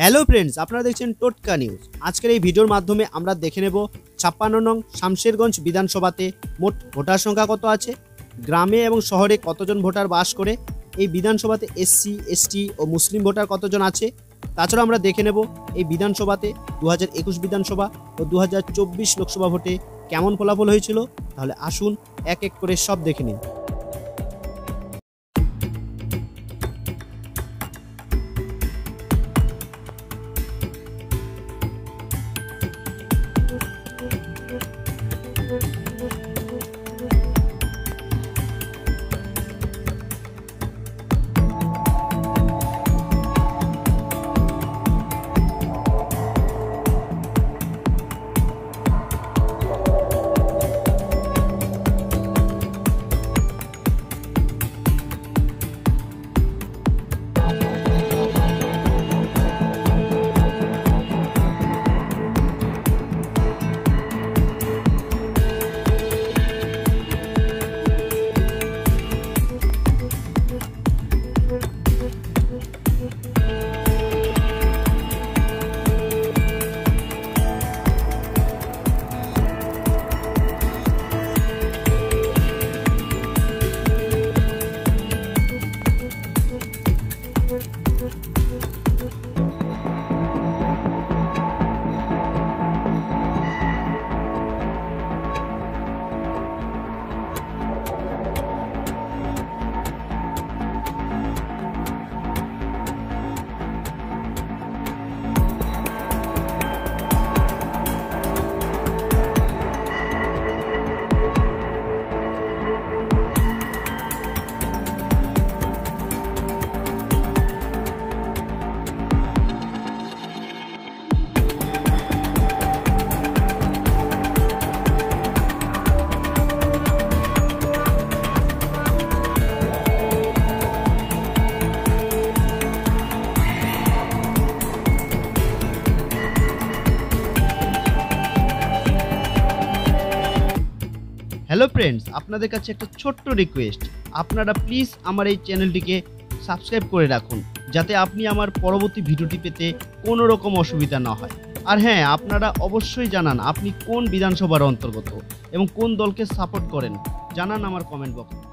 Hello friends, আপনারা দেখছেন টোটকা নিউজ। আজকের এই ভিডিওর মাধ্যমে আমরা দেখে নেব 56 নং শামশেরগঞ্জ বিধানসভাতে মোট ভোটার সংখ্যা কত আছে, গ্রামে এবং শহরে কতজন ভোটার বাস করে, এই বিধানসভাতে এসসি এসটি ও মুসলিম ভোটার কতজন আছে। তাছাড়া আমরা দেখে নেব এই বিধানসভাতে 2021 বিধানসভা ও 2024 লোকসভা ভোটে কেমন ফলাফল হয়েছিল। তাহলে আসুন এক এক করে সব দেখে নিন। হ্যালো ফ্রেন্ডস, আপনাদের কাছে একটা ছোট্ট রিকোয়েস্ট, আপনারা প্লিজ আমার এই চ্যানেলটিকে সাবস্ক্রাইব করে রাখুন, যাতে আপনি আমার পরবর্তী ভিডিওটি পেতে কোনো রকম অসুবিধা না হয়। আর হ্যাঁ, আপনারা অবশ্যই জানান আপনি কোন বিধানসভার অন্তর্গত এবং কোন দলকে সাপোর্ট করেন, জানান আমার কমেন্ট বক্সে।